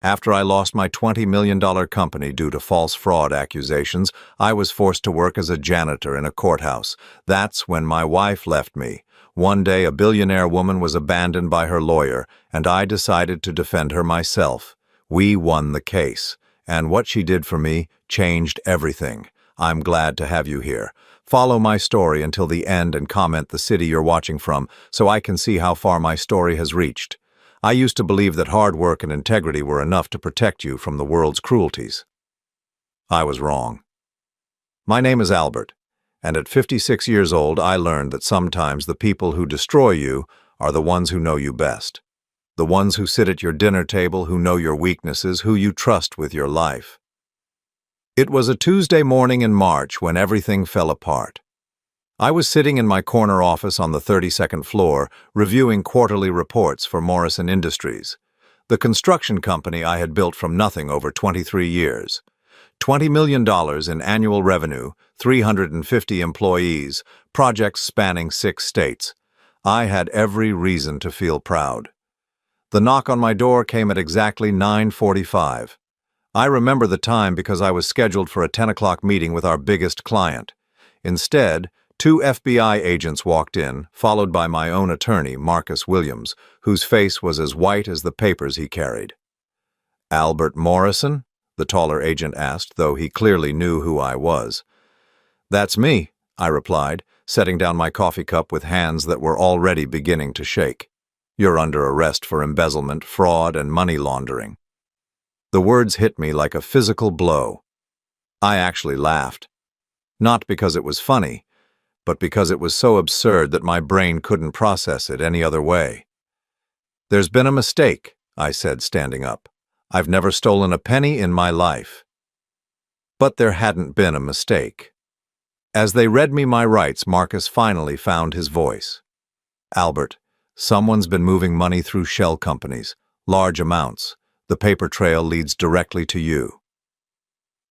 After I lost my $20 million company due to false fraud accusations, I was forced to work as a janitor in a courthouse. That's when my wife left me. One day, a billionaire woman was abandoned by her lawyer, and I decided to defend her myself. We won the case, and what she did for me changed everything. I'm glad to have you here. Follow my story until the end and comment the city you're watching from so I can see how far my story has reached. I used to believe that hard work and integrity were enough to protect you from the world's cruelties. I was wrong. My name is Albert, and at 56 years old I learned that sometimes the people who destroy you are the ones who know you best. The ones who sit at your dinner table, who know your weaknesses, who you trust with your life. It was a Tuesday morning in March when everything fell apart. I was sitting in my corner office on the 32nd floor, reviewing quarterly reports for Morrison Industries, the construction company I had built from nothing over 23 years. $20 million in annual revenue, 350 employees, projects spanning 6 states. I had every reason to feel proud. The knock on my door came at exactly 9:45. I remember the time because I was scheduled for a 10 o'clock meeting with our biggest client. Instead, 2 FBI agents walked in, followed by my own attorney, Marcus Williams, whose face was as white as the papers he carried. "Albert Morrison?" the taller agent asked, though he clearly knew who I was. "That's me," I replied, setting down my coffee cup with hands that were already beginning to shake. "You're under arrest for embezzlement, fraud, and money laundering." The words hit me like a physical blow. I actually laughed. Not because it was funny, but because it was so absurd that my brain couldn't process it any other way. "There's been a mistake," I said, standing up. "I've never stolen a penny in my life." But there hadn't been a mistake. As they read me my rights, Marcus finally found his voice. "Albert, someone's been moving money through shell companies, large amounts. The paper trail leads directly to you."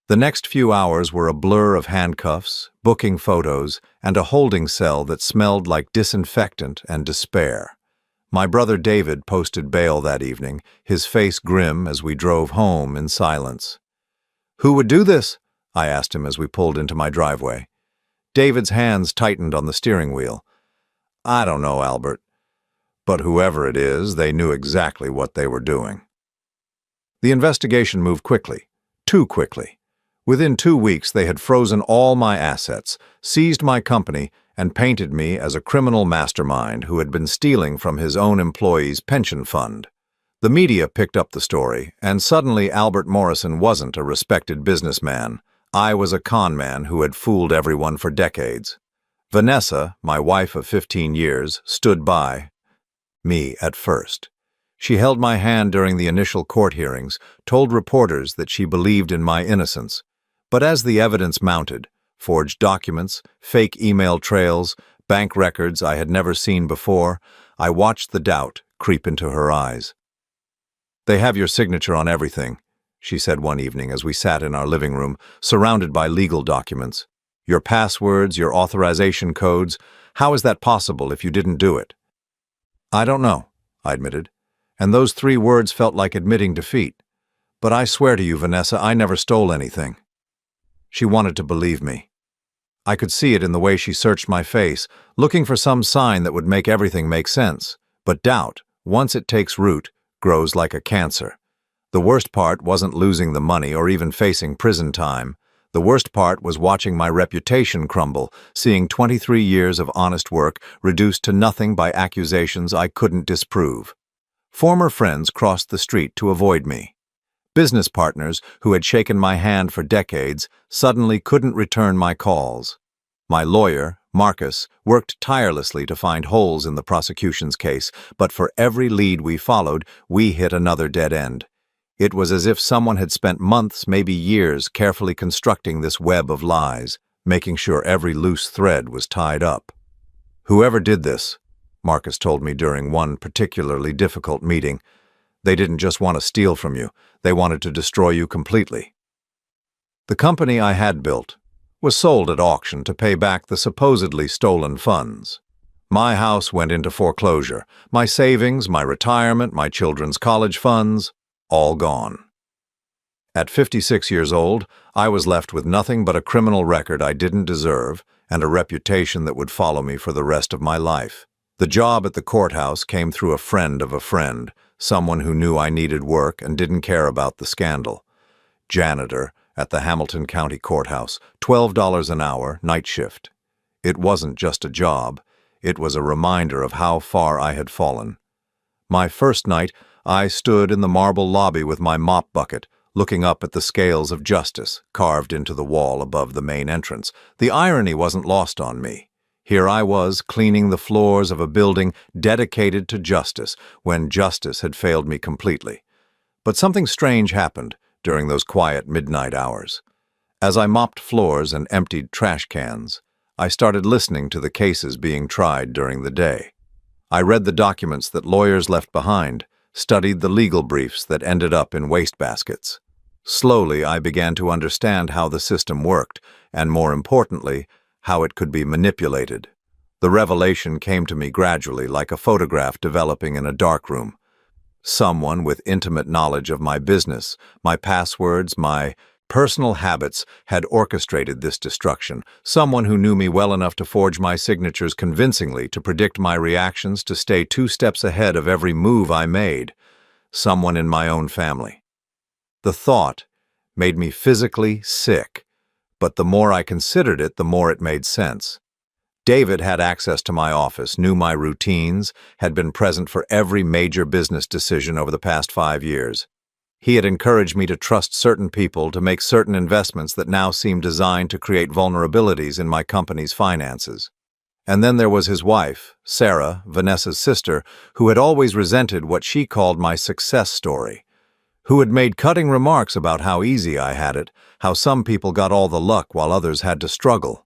The next few hours were a blur of handcuffs, booking photos, and a holding cell that smelled like disinfectant and despair. My brother David posted bail that evening, his face grim as we drove home in silence. "Who would do this?" I asked him as we pulled into my driveway. David's hands tightened on the steering wheel. "I don't know, Albert. But whoever it is, they knew exactly what they were doing." The investigation moved quickly, too quickly. Within 2 weeks, they had frozen all my assets, seized my company, and painted me as a criminal mastermind who had been stealing from his own employees' pension fund. The media picked up the story, and suddenly Albert Morrison wasn't a respected businessman. I was a con man who had fooled everyone for decades. Vanessa, my wife of 15 years, stood by me at first. She held my hand during the initial court hearings, told reporters that she believed in my innocence. But as the evidence mounted, forged documents, fake email trails, bank records I had never seen before, I watched the doubt creep into her eyes. "They have your signature on everything," she said one evening as we sat in our living room, surrounded by legal documents. "Your passwords, your authorization codes. How is that possible if you didn't do it?" "I don't know," I admitted. And those 3 words felt like admitting defeat. "But I swear to you, Vanessa, I never stole anything." She wanted to believe me. I could see it in the way she searched my face, looking for some sign that would make everything make sense. But doubt, once it takes root, grows like a cancer. The worst part wasn't losing the money or even facing prison time. The worst part was watching my reputation crumble, seeing 23 years of honest work reduced to nothing by accusations I couldn't disprove. Former friends crossed the street to avoid me. Business partners who had shaken my hand for decades suddenly couldn't return my calls. My lawyer, Marcus, worked tirelessly to find holes in the prosecution's case, but for every lead we followed, we hit another dead end. It was as if someone had spent months, maybe years, carefully constructing this web of lies, making sure every loose thread was tied up. "Whoever did this," Marcus told me during one particularly difficult meeting, "they didn't just want to steal from you, they wanted to destroy you completely." The company I had built was sold at auction to pay back the supposedly stolen funds. My house went into foreclosure, my savings, my retirement, my children's college funds. all gone. At 56 years old, I was left with nothing but a criminal record I didn't deserve and a reputation that would follow me for the rest of my life. The job at the courthouse came through a friend of a friend, someone who knew I needed work and didn't care about the scandal. Janitor at the Hamilton County Courthouse, $12 an hour, night shift. It wasn't just a job, it was a reminder of how far I had fallen. My first night, I stood in the marble lobby with my mop bucket, looking up at the scales of justice carved into the wall above the main entrance. The irony wasn't lost on me. Here I was, cleaning the floors of a building dedicated to justice, when justice had failed me completely. But something strange happened during those quiet midnight hours. As I mopped floors and emptied trash cans, I started listening to the cases being tried during the day. I read the documents that lawyers left behind, studied the legal briefs that ended up in wastebaskets. Slowly, I began to understand how the system worked, and more importantly, how it could be manipulated. The revelation came to me gradually, like a photograph developing in a darkroom. Someone with intimate knowledge of my business, my passwords, my personal habits had orchestrated this destruction. Someone who knew me well enough to forge my signatures convincingly, to predict my reactions, to stay 2 steps ahead of every move I made. Someone in my own family. The thought made me physically sick, but the more I considered it, the more it made sense. David had access to my office, knew my routines, had been present for every major business decision over the past 5 years. He had encouraged me to trust certain people, to make certain investments that now seemed designed to create vulnerabilities in my company's finances. And then there was his wife, Sarah, Vanessa's sister, who had always resented what she called my success story, who had made cutting remarks about how easy I had it, how some people got all the luck while others had to struggle.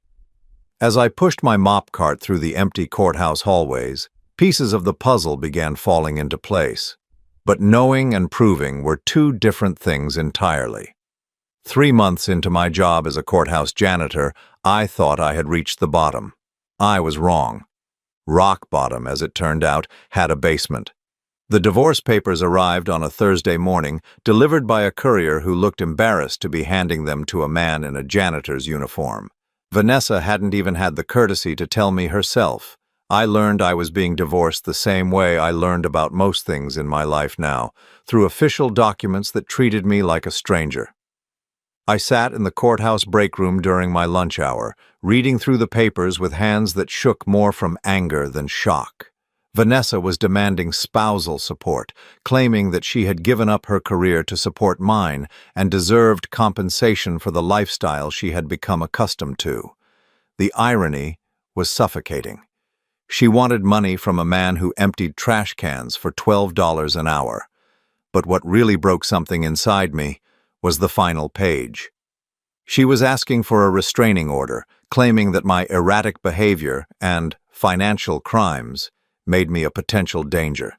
As I pushed my mop cart through the empty courthouse hallways, pieces of the puzzle began falling into place. But knowing and proving were 2 different things entirely. 3 months into my job as a courthouse janitor, I thought I had reached the bottom. I was wrong. Rock bottom, as it turned out, had a basement. The divorce papers arrived on a Thursday morning, delivered by a courier who looked embarrassed to be handing them to a man in a janitor's uniform. Vanessa hadn't even had the courtesy to tell me herself. I learned I was being divorced the same way I learned about most things in my life now, through official documents that treated me like a stranger. I sat in the courthouse break room during my lunch hour, reading through the papers with hands that shook more from anger than shock. Vanessa was demanding spousal support, claiming that she had given up her career to support mine and deserved compensation for the lifestyle she had become accustomed to. The irony was suffocating. She wanted money from a man who emptied trash cans for $12 an hour. But what really broke something inside me was the final page. She was asking for a restraining order, claiming that my erratic behavior and financial crimes made me a potential danger.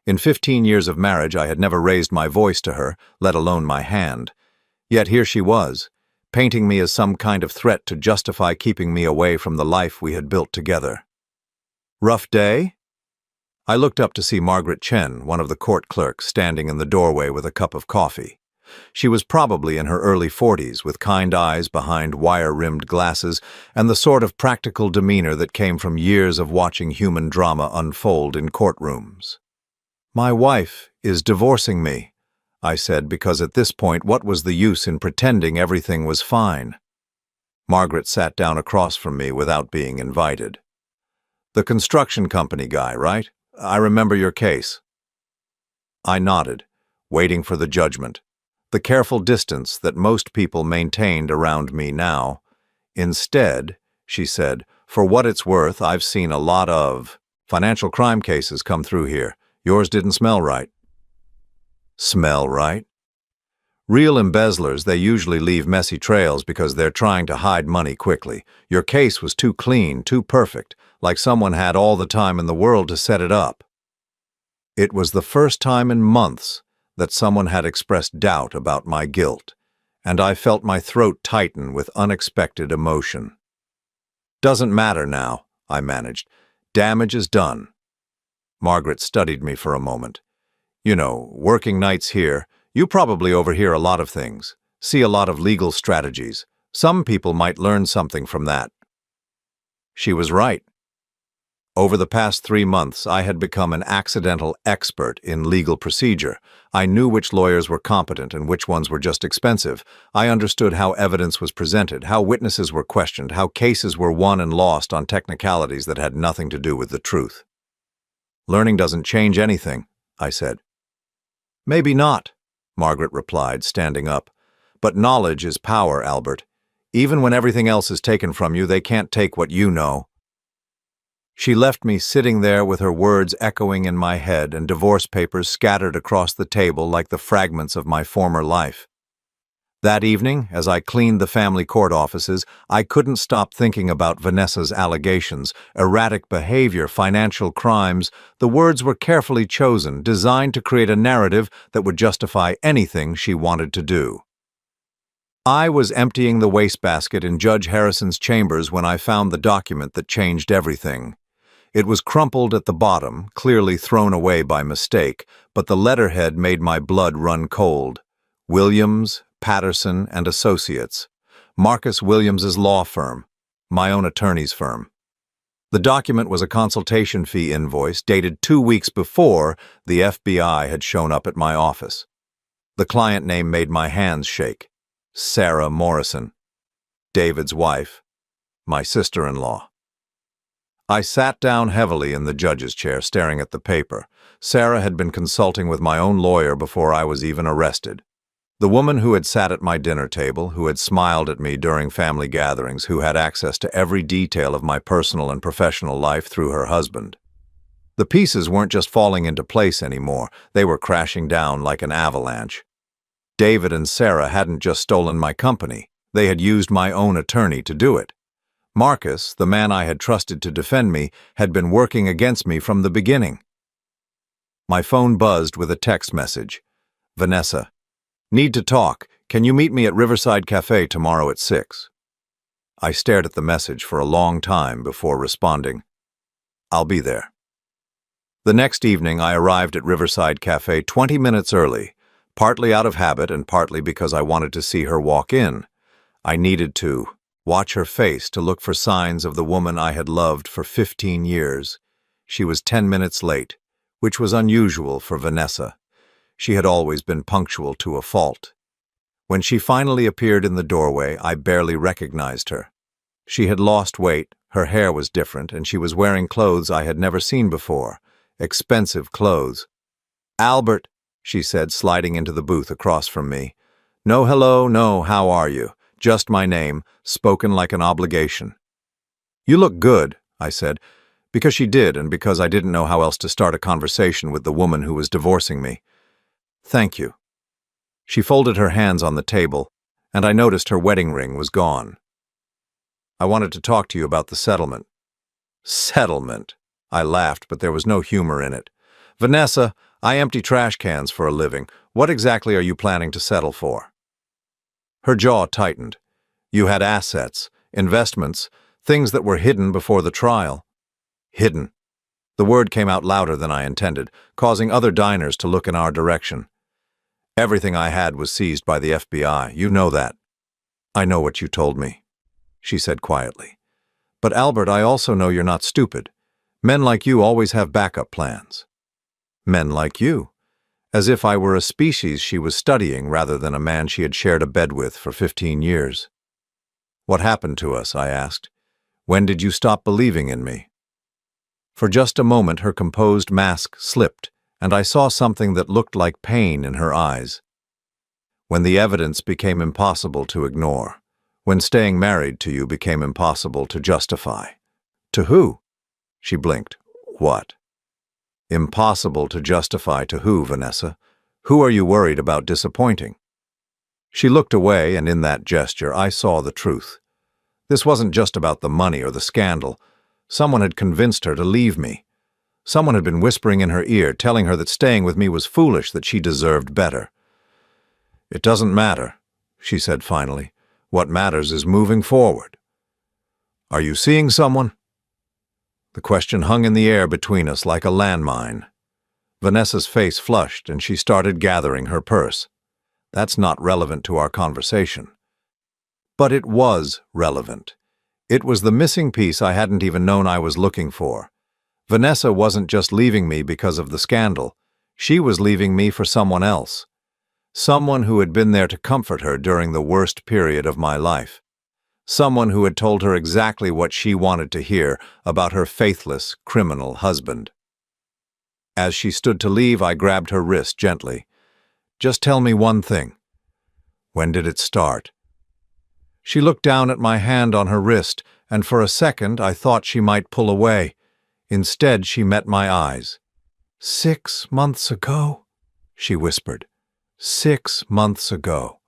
In 15 years of marriage, I had never raised my voice to her, let alone my hand. Yet here she was, painting me as some kind of threat to justify keeping me away from the life we had built together. Rough day? I looked up to see Margaret Chen, one of the court clerks, standing in the doorway with a cup of coffee. She was probably in her early 40s, with kind eyes behind wire-rimmed glasses and the sort of practical demeanor that came from years of watching human drama unfold in courtrooms. "My wife is divorcing me," I said, because at this point, what was the use in pretending everything was fine? Margaret sat down across from me without being invited. "The construction company guy, right? I remember your case." I nodded, waiting for the judgment. The careful distance that most people maintained around me now. "Instead," she said, "for what it's worth, I've seen a lot of financial crime cases come through here. Yours didn't smell right." Smell right? Real embezzlers, they usually leave messy trails because they're trying to hide money quickly. Your case was too clean, too perfect, like someone had all the time in the world to set it up. It was the first time in months that someone had expressed doubt about my guilt, and I felt my throat tighten with unexpected emotion. "Doesn't matter now," I managed. "Damage is done." Margaret studied me for a moment. "You know, working nights here, You probably overhear a lot of things, see a lot of legal strategies. Some people might learn something from that. She was right. Over the past 3 months, I had become an accidental expert in legal procedure. I knew which lawyers were competent and which ones were just expensive. I understood how evidence was presented, how witnesses were questioned, how cases were won and lost on technicalities that had nothing to do with the truth. Learning doesn't change anything, I said. Maybe not, Margaret replied, standing up. But knowledge is power, Albert. Even when everything else is taken from you, they can't take what you know. She left me sitting there with her words echoing in my head and divorce papers scattered across the table like the fragments of my former life. That evening, as I cleaned the family court offices, I couldn't stop thinking about Vanessa's allegations, erratic behavior, financial crimes. The words were carefully chosen, designed to create a narrative that would justify anything she wanted to do. I was emptying the wastebasket in Judge Harrison's chambers when I found the document that changed everything. It was crumpled at the bottom, clearly thrown away by mistake, but the letterhead made my blood run cold. Williams, Patterson, and Associates. Marcus Williams's law firm. My own attorney's firm. The document was a consultation fee invoice dated 2 weeks before the FBI had shown up at my office. The client name made my hands shake. Sarah Morrison. David's wife. My sister-in-law. I sat down heavily in the judge's chair, staring at the paper. Sarah had been consulting with my own lawyer before I was even arrested. The woman who had sat at my dinner table, who had smiled at me during family gatherings, who had access to every detail of my personal and professional life through her husband. The pieces weren't just falling into place anymore, they were crashing down like an avalanche. David and Sarah hadn't just stolen my company, they had used my own attorney to do it. Marcus, the man I had trusted to defend me, had been working against me from the beginning. My phone buzzed with a text message. Vanessa. Need to talk. Can you meet me at Riverside Cafe tomorrow at 6? I stared at the message for a long time before responding. I'll be there. The next evening I arrived at Riverside Cafe 20 minutes early, partly out of habit and partly because I wanted to see her walk in. I needed to watch her face to look for signs of the woman I had loved for 15 years. She was 10 minutes late, which was unusual for Vanessa. She had always been punctual to a fault. When she finally appeared in the doorway, I barely recognized her. She had lost weight, her hair was different, and she was wearing clothes I had never seen before. Expensive clothes. Albert, she said, sliding into the booth across from me. No hello, no how are you? Just my name, spoken like an obligation. You look good, I said, because she did and because I didn't know how else to start a conversation with the woman who was divorcing me. Thank you. She folded her hands on the table, and I noticed her wedding ring was gone. I wanted to talk to you about the settlement. Settlement? I laughed, but there was no humor in it. Vanessa, I empty trash cans for a living. What exactly are you planning to settle for? Her jaw tightened. You had assets, investments, things that were hidden before the trial. Hidden. The word came out louder than I intended, causing other diners to look in our direction. Everything I had was seized by the FBI. You know that. I know what you told me, she said quietly. But Albert, I also know you're not stupid. Men like you always have backup plans. Men like you. As if I were a species she was studying rather than a man she had shared a bed with for 15 years. What happened to us, I asked. When did you stop believing in me? For just a moment her composed mask slipped, and I saw something that looked like pain in her eyes. When the evidence became impossible to ignore. When staying married to you became impossible to justify. To who? She blinked. What? Impossible to justify to who, Vanessa? Who are you worried about disappointing? She looked away, and in that gesture I saw the truth. This wasn't just about the money or the scandal. Someone had convinced her to leave me. Someone had been whispering in her ear, telling her that staying with me was foolish, that she deserved better. It doesn't matter, she said finally. What matters is moving forward. Are you seeing someone? The question hung in the air between us like a landmine. Vanessa's face flushed, and she started gathering her purse. That's not relevant to our conversation. But it was relevant. It was the missing piece I hadn't even known I was looking for. Vanessa wasn't just leaving me because of the scandal. She was leaving me for someone else. Someone who had been there to comfort her during the worst period of my life. Someone who had told her exactly what she wanted to hear about her faithless, criminal husband. As she stood to leave, I grabbed her wrist gently. "Just tell me one thing. When did it start?" She looked down at my hand on her wrist, and for a second I thought she might pull away. Instead, she met my eyes. "6 months ago," she whispered. 6 months ago.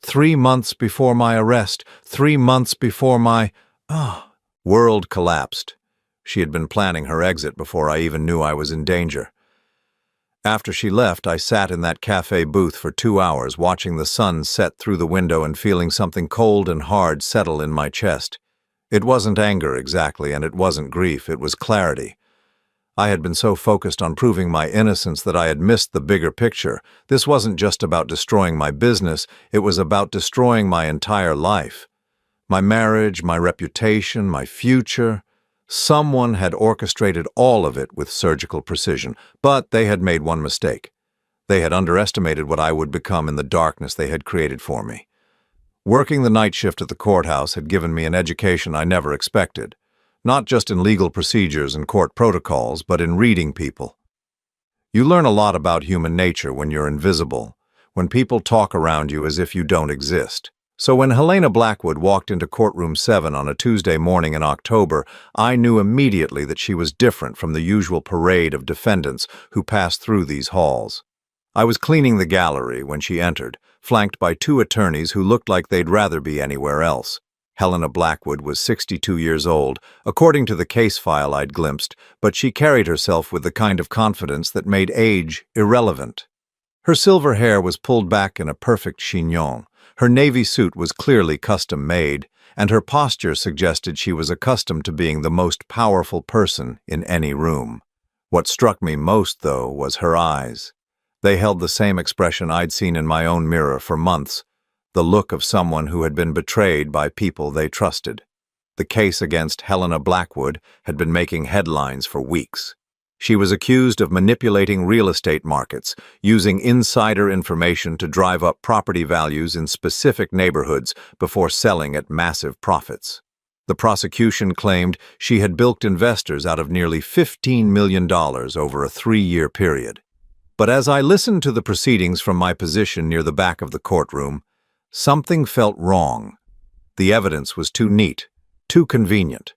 3 months before my arrest. 3 months before my... World collapsed. She had been planning her exit before I even knew I was in danger. After she left, I sat in that cafe booth for 2 hours, watching the sun set through the window and feeling something cold and hard settle in my chest. It wasn't anger exactly, and it wasn't grief, it was clarity. I had been so focused on proving my innocence that I had missed the bigger picture. This wasn't just about destroying my business, it was about destroying my entire life. My marriage, my reputation, my future. Someone had orchestrated all of it with surgical precision, but they had made one mistake. They had underestimated what I would become in the darkness they had created for me. Working the night shift at the courthouse had given me an education I never expected. Not just in legal procedures and court protocols, but in reading people. You learn a lot about human nature when you're invisible, when people talk around you as if you don't exist. So when Helena Blackwood walked into courtroom 7 on a Tuesday morning in October, I knew immediately that she was different from the usual parade of defendants who passed through these halls. I was cleaning the gallery when she entered, flanked by 2 attorneys who looked like they'd rather be anywhere else. Helena Blackwood was 62 years old, according to the case file I'd glimpsed, but she carried herself with the kind of confidence that made age irrelevant. Her silver hair was pulled back in a perfect chignon, her navy suit was clearly custom-made, and her posture suggested she was accustomed to being the most powerful person in any room. What struck me most, though, was her eyes. They held the same expression I'd seen in my own mirror for months, the look of someone who had been betrayed by people they trusted. The case against Helena Blackwood had been making headlines for weeks. She was accused of manipulating real estate markets, using insider information to drive up property values in specific neighborhoods before selling at massive profits. The prosecution claimed she had bilked investors out of nearly $15 million over a 3-year period. But as I listened to the proceedings from my position near the back of the courtroom, something felt wrong. The evidence was too neat, too convenient.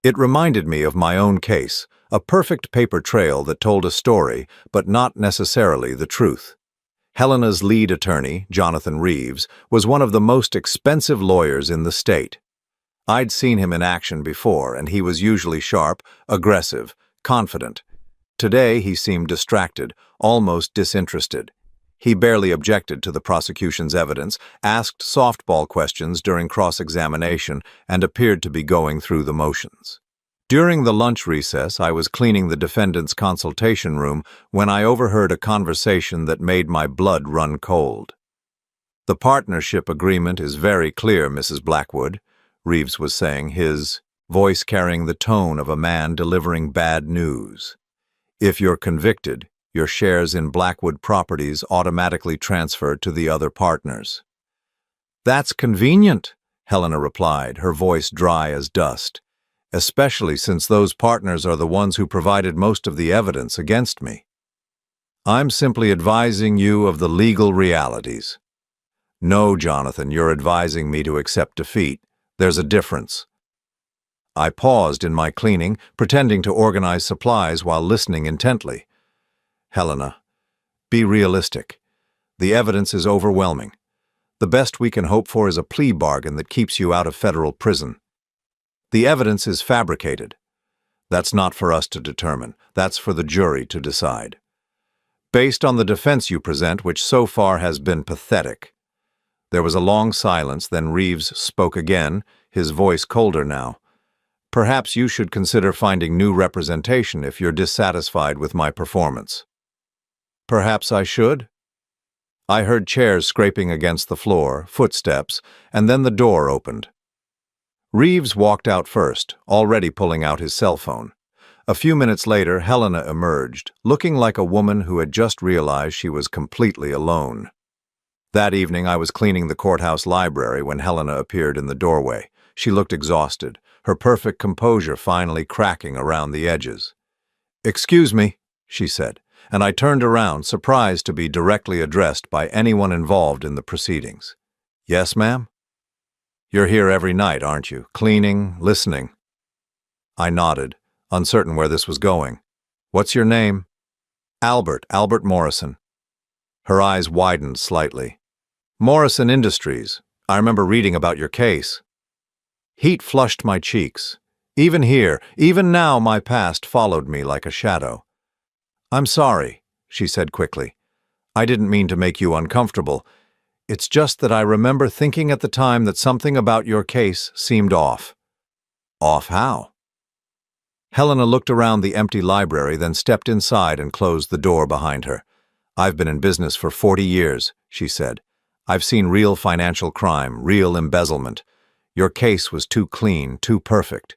It reminded me of my own case, a perfect paper trail that told a story, but not necessarily the truth. Helena's lead attorney, Jonathan Reeves, was one of the most expensive lawyers in the state. I'd seen him in action before, and he was usually sharp, aggressive, confident. Today he seemed distracted, almost disinterested. He barely objected to the prosecution's evidence, asked softball questions during cross-examination, and appeared to be going through the motions. During the lunch recess, I was cleaning the defendant's consultation room when I overheard a conversation that made my blood run cold. "The partnership agreement is very clear, Mrs. Blackwood," Reeves was saying, his voice carrying the tone of a man delivering bad news. "If you're convicted, your shares in Blackwood Properties automatically transfer to the other partners." "That's convenient," Helena replied, her voice dry as dust, "especially since those partners are the ones who provided most of the evidence against me. I'm simply advising you of the legal realities." "No, Jonathan, you're advising me to accept defeat. There's a difference." I paused in my cleaning, pretending to organize supplies while listening intently. "Helena, be realistic. The evidence is overwhelming. The best we can hope for is a plea bargain that keeps you out of federal prison. The evidence is fabricated. That's not for us to determine. That's for the jury to decide. Based on the defense you present, which so far has been pathetic." There was a long silence, then Reeves spoke again, his voice colder now. "Perhaps you should consider finding new representation if you're dissatisfied with my performance." "Perhaps I should?" I heard chairs scraping against the floor, footsteps, and then the door opened. Reeves walked out first, already pulling out his cell phone. A few minutes later, Helena emerged, looking like a woman who had just realized she was completely alone. That evening, I was cleaning the courthouse library when Helena appeared in the doorway. She looked exhausted, her perfect composure finally cracking around the edges. "Excuse me," she said, and I turned around, surprised to be directly addressed by anyone involved in the proceedings. "Yes, ma'am?" "You're here every night, aren't you? Cleaning, listening?" I nodded, uncertain where this was going. "What's your name?" Albert Morrison." Her eyes widened slightly. "Morrison Industries. I remember reading about your case." Heat flushed my cheeks. Even here, even now, my past followed me like a shadow. "I'm sorry," she said quickly. "I didn't mean to make you uncomfortable. It's just that I remember thinking at the time that something about your case seemed off." "Off how?" Helena looked around the empty library, then stepped inside and closed the door behind her. "I've been in business for 40 years, she said. "I've seen real financial crime, real embezzlement. Your case was too clean, too perfect.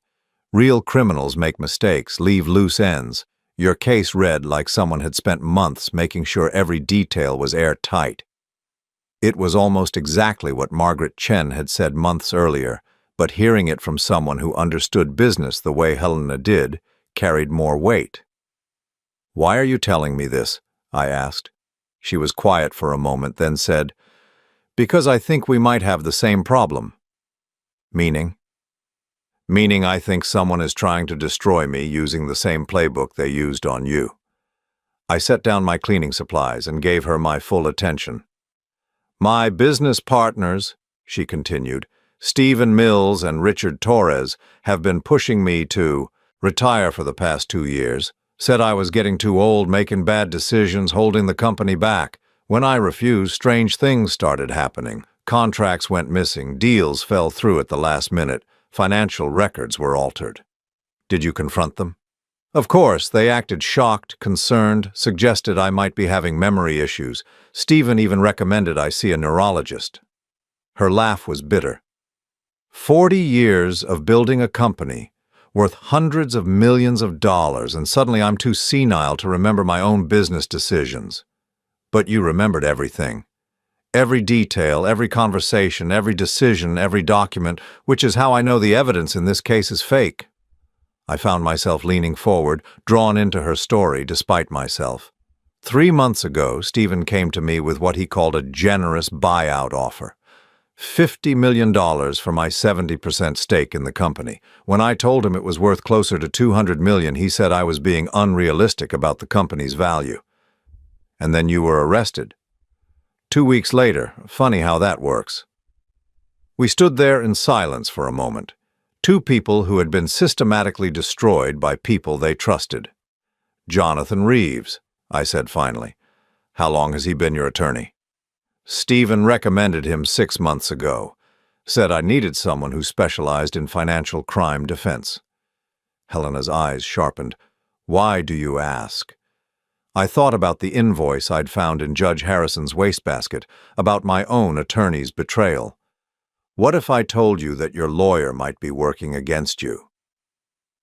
Real criminals make mistakes, leave loose ends. Your case read like someone had spent months making sure every detail was airtight." It was almost exactly what Margaret Chen had said months earlier, but hearing it from someone who understood business the way Helena did carried more weight. "Why are you telling me this?" I asked. She was quiet for a moment, then said, "Because I think we might have the same problem." "Meaning?" "Meaning I think someone is trying to destroy me using the same playbook they used on you." I set down my cleaning supplies and gave her my full attention. "My business partners," she continued, "Stephen Mills and Richard Torres, have been pushing me to retire for the past 2 years. Said I was getting too old, making bad decisions, holding the company back. When I refused, strange things started happening. Contracts went missing, deals fell through at the last minute, financial records were altered." "Did you confront them?" "Of course, they acted shocked, concerned, suggested I might be having memory issues. Stephen even recommended I see a neurologist." Her laugh was bitter. 40 years of building a company worth hundreds of millions of dollars, and suddenly I'm too senile to remember my own business decisions. But you remembered everything. Every detail, every conversation, every decision, every document, which is how I know the evidence in this case is fake." I found myself leaning forward, drawn into her story despite myself. 3 months ago, Stephen came to me with what he called a generous buyout offer. $50 million for my 70% stake in the company. When I told him it was worth closer to $200 million, he said I was being unrealistic about the company's value. And then you were arrested. 2 weeks later, funny how that works. We stood there in silence for a moment. Two people who had been systematically destroyed by people they trusted. "Jonathan Reeves," I said finally. "How long has he been your attorney?" "Stephen recommended him 6 months ago. Said I needed someone who specialized in financial crime defense." Helena's eyes sharpened. "Why do you ask?" I thought about the invoice I'd found in Judge Harrison's wastebasket, about my own attorney's betrayal. What if I told you that your lawyer might be working against you?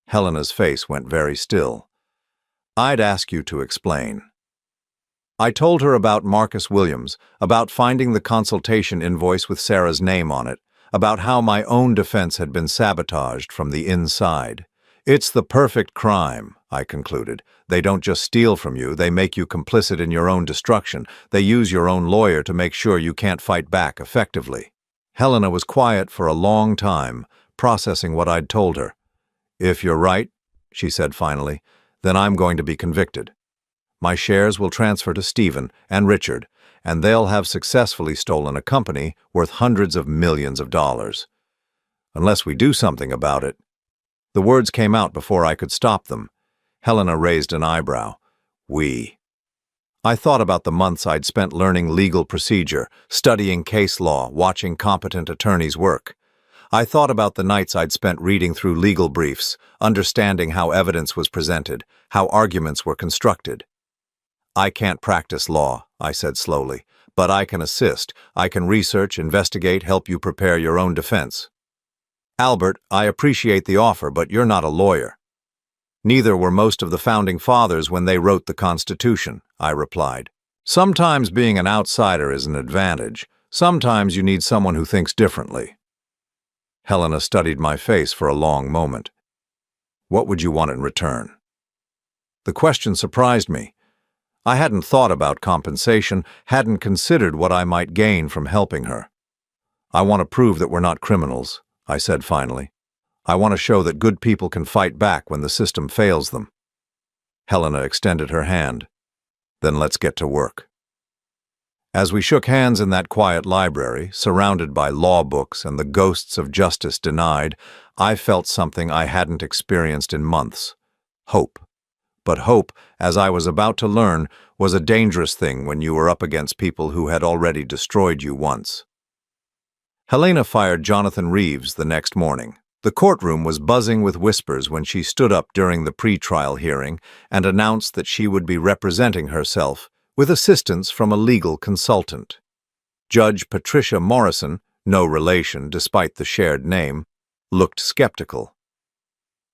Helena's face went very still. "I'd ask you to explain." I told her about Marcus Williams, about finding the consultation invoice with Sarah's name on it, about how my own defense had been sabotaged from the inside. "It's the perfect crime," I concluded. "They don't just steal from you, they make you complicit in your own destruction. They use your own lawyer to make sure you can't fight back effectively." Helena was quiet for a long time, processing what I'd told her. "If you're right," she said finally, "then I'm going to be convicted. My shares will transfer to Stephen and Richard, and they'll have successfully stolen a company worth hundreds of millions of dollars. Unless we do something about it." The words came out before I could stop them. Helena raised an eyebrow. "We." I thought about the months I'd spent learning legal procedure, studying case law, watching competent attorneys work. I thought about the nights I'd spent reading through legal briefs, understanding how evidence was presented, how arguments were constructed. "I can't practice law," I said slowly, But I can assist. I can research, investigate, help you prepare your own defense. Albert, I appreciate the offer, but you're not a lawyer. Neither were most of the founding fathers when they wrote the Constitution, I replied. Sometimes being an outsider is an advantage. Sometimes you need someone who thinks differently. Helena studied my face for a long moment. What would you want in return? The question surprised me. I hadn't thought about compensation, hadn't considered what I might gain from helping her. I want to prove that we're not criminals, I said finally. I want to show that good people can fight back when the system fails them. Helena extended her hand. Then let's get to work. As we shook hands in that quiet library, surrounded by law books and the ghosts of justice denied, I felt something I hadn't experienced in months. Hope. But hope, as I was about to learn, was a dangerous thing when you were up against people who had already destroyed you once. Helena fired Jonathan Reeves the next morning. The courtroom was buzzing with whispers when she stood up during the pre-trial hearing and announced that she would be representing herself with assistance from a legal consultant. Judge Patricia Morrison, no relation despite the shared name, looked skeptical.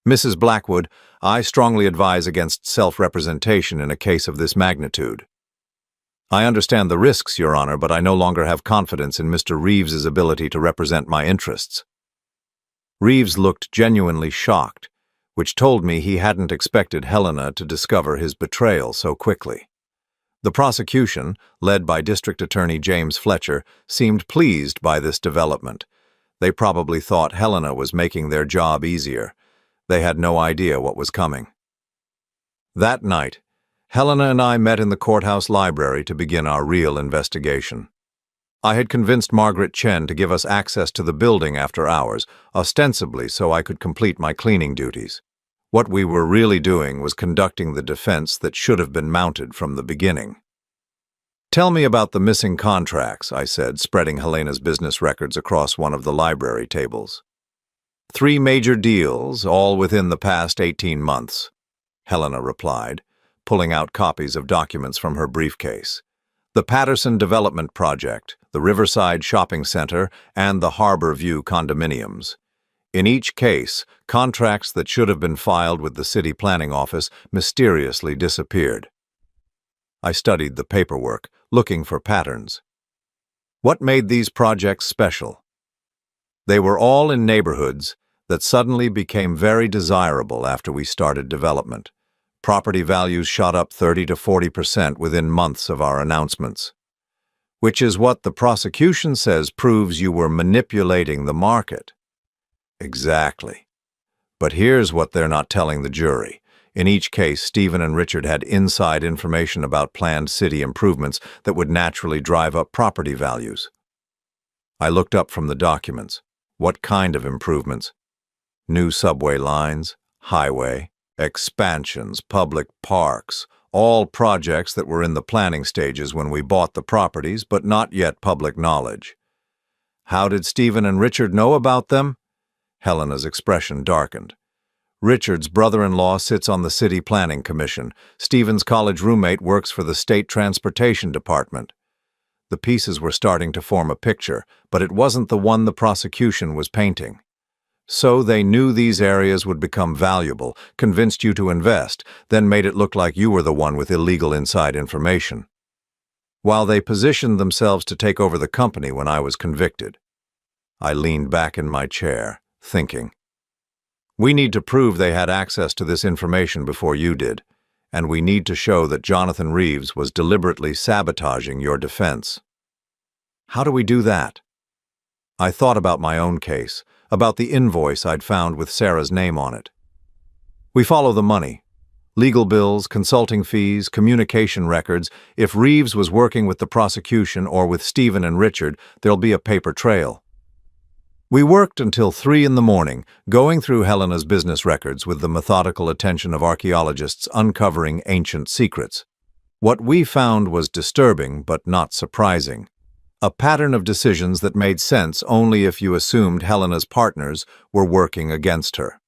Mrs. Blackwood, I strongly advise against self-representation in a case of this magnitude. I understand the risks, Your Honor, but I no longer have confidence in Mr. Reeves's ability to represent my interests. Reeves looked genuinely shocked, which told me he hadn't expected Helena to discover his betrayal so quickly. The prosecution, led by District Attorney James Fletcher, seemed pleased by this development. They probably thought Helena was making their job easier. They had no idea what was coming. That night, Helena and I met in the courthouse library to begin our real investigation. I had convinced Margaret Chen to give us access to the building after hours, ostensibly so I could complete my cleaning duties. What we were really doing was conducting the defense that should have been mounted from the beginning. Tell me about the missing contracts, I said, spreading Helena's business records across one of the library tables. 3 major deals, all within the past 18 months, Helena replied, pulling out copies of documents from her briefcase. The Patterson Development Project, the Riverside Shopping Center, and the Harbor View condominiums. In each case, contracts that should have been filed with the City Planning Office mysteriously disappeared. I studied the paperwork, looking for patterns. What made these projects special? They were all in neighborhoods that suddenly became very desirable after we started development. Property values shot up 30 to 40% within months of our announcements. Which is what the prosecution says proves you were manipulating the market. Exactly. But here's what they're not telling the jury. In each case, Stephen and Richard had inside information about planned city improvements that would naturally drive up property values. I looked up from the documents. What kind of improvements? New subway lines, highway, expansions, public parks, all projects that were in the planning stages when we bought the properties, but not yet public knowledge. How did Stephen and Richard know about them? Helena's expression darkened. Richard's brother-in-law sits on the City Planning Commission. Stephen's college roommate works for the State Transportation Department. The pieces were starting to form a picture, but it wasn't the one the prosecution was painting. So they knew these areas would become valuable, convinced you to invest, then made it look like you were the one with illegal inside information. While they positioned themselves to take over the company when I was convicted. I leaned back in my chair, thinking. We need to prove they had access to this information before you did, and we need to show that Jonathan Reeves was deliberately sabotaging your defense. How do we do that? I thought about my own case, about the invoice I'd found with Sarah's name on it. We follow the money. Legal bills, consulting fees, communication records. If Reeves was working with the prosecution or with Stephen and Richard, there'll be a paper trail. We worked until 3 in the morning, going through Helena's business records with the methodical attention of archaeologists uncovering ancient secrets. What we found was disturbing but not surprising. A pattern of decisions that made sense only if you assumed Helena's partners were working against her.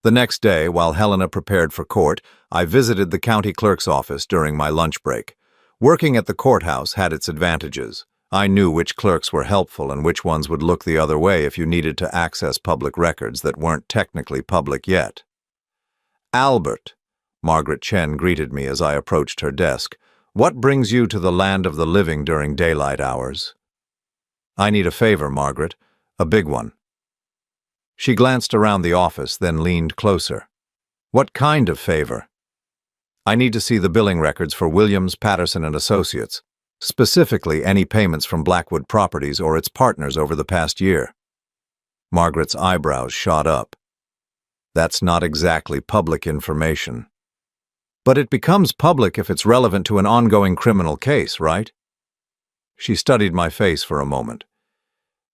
The next day, while Helena prepared for court, I visited the county clerk's office during my lunch break. Working at the courthouse had its advantages. I knew which clerks were helpful and which ones would look the other way if you needed to access public records that weren't technically public yet. "Albert," Margaret Chen greeted me as I approached her desk, "what brings you to the land of the living during daylight hours?" "I need a favor, Margaret. A big one." She glanced around the office, then leaned closer. "What kind of favor?" "I need to see the billing records for Williams, Patterson and Associates, specifically any payments from Blackwood Properties or its partners over the past year." Margaret's eyebrows shot up. "That's not exactly public information." "But it becomes public if it's relevant to an ongoing criminal case, right?" She studied my face for a moment.